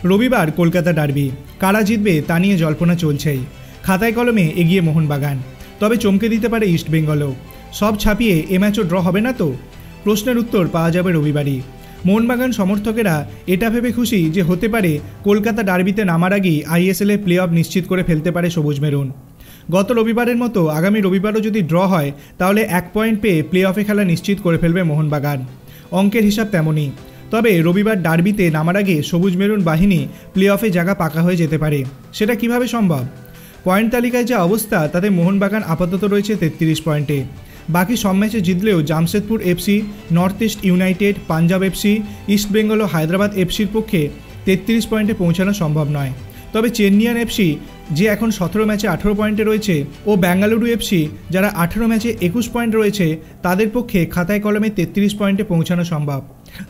রবিবার কলকাতা ডার্বি, কারা জিতবে তা নিয়ে জল্পনা চলছেই। খাতায় কলমে এগিয়ে মোহনবাগান, তবে চমকে দিতে পারে ইস্টবেঙ্গলও। সব ছাপিয়ে এ ম্যাচও ড্র হবে না তো? প্রশ্নের উত্তর পাওয়া যাবে রবিবারই। মোহনবাগান সমর্থকেরা এটা ভেবে খুশি যে হতে পারে কলকাতা ডার্বিতে নামার আগেই আইএসএল এর প্লে অফ নিশ্চিত করে ফেলতে পারে সবুজ মেরুন। গত রবিবারের মতো আগামী রবিবারও যদি ড্র হয় তাহলে 1 পয়েন্ট পেয়ে প্লে অফে খেলা নিশ্চিত করে ফেলবে মোহনবাগান। অঙ্কের হিসাব তেমনই। তবে রবিবার ডার্বিতে নামার আগে সবুজ মেরুন বাহিনী প্লে অফে জায়গা পাকা হয়ে যেতে পারে। সেটা কিভাবে সম্ভব? পয়েন্ট তালিকায় যা অবস্থা তাতে মোহনবাগান আপাতত রয়েছে 33 পয়েন্টে। বাকি সব ম্যাচে জিতলেও Jamshedpur FC, North East United, Punjab FC, East Bengal ও হায়দ্রাবাদ এফসির পক্ষে 33 পয়েন্টে পৌঁছানো সম্ভব নয়। তবে চেন্নাইয়ান এফসি, যে এখন 17 ম্যাচে 18 পয়েন্টে রয়েছে, ও বেঙ্গালুরু এফসি, যারা 18 ম্যাচে 21 পয়েন্ট রয়েছে, তাদের পক্ষে খাতায় কলমে 33 পয়েন্টে পৌঁছানো সম্ভব।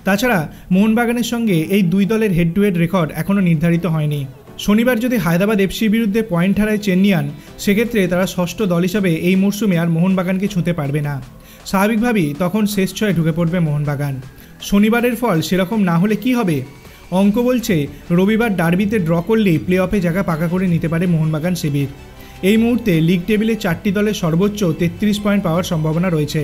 তাছাড়া মোহনবাগানের সঙ্গে এই দুই দলের হেড টু হেড রেকর্ড এখনও নির্ধারিত হয়নি। শনিবার যদি হায়দ্রাবাদ এফসির বিরুদ্ধে পয়েন্ট হারায় চেন্নাইয়ান, সেক্ষেত্রে তারা ষষ্ঠ দল হিসাবে এই মরশুমে আর মোহনবাগানকে ছুঁতে পারবে না। স্বাভাবিকভাবেই তখন শেষ ছয়ে ঢুকে পড়বে মোহনবাগান। শনিবারের ফল সেরকম না হলে কি হবে? অঙ্ক বলছে রবিবার ডার্বিতে ড্র করলেই প্লে অফে জায়গা পাকা করে নিতে পারে মোহনবাগান শিবির। এই মুহূর্তে লিগ টেবিলে 4টি দলের সর্বোচ্চ 33 পয়েন্ট পাওয়ার সম্ভাবনা রয়েছে।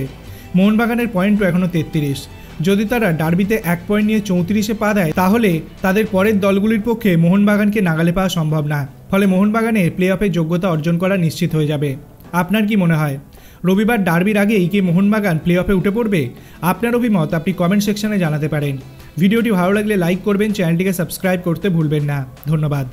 মোহনবাগানের পয়েন্টও এখনও 33। যদি তারা ডার্বিতে 1 পয়েন্ট নিয়ে 34-এ পা দেয় তাহলে তাদের পরের দলগুলির পক্ষে মোহনবাগানকে নাগালে পাওয়া সম্ভব না। ফলে মোহনবাগানের প্লে অফে যোগ্যতা অর্জন করা নিশ্চিত হয়ে যাবে। আপনার কি মনে হয়, রবিবার ডার্বির আগেই কি মোহনবাগান প্লে অফে উঠে পড়বে? আপনার অভিমত আপনি কমেন্ট সেকশনে জানাতে পারেন। ভিডিওটি ভালো লাগলে লাইক করবেন, চ্যানেলটিকে সাবস্ক্রাইব করতে ভুলবেন না। ধন্যবাদ।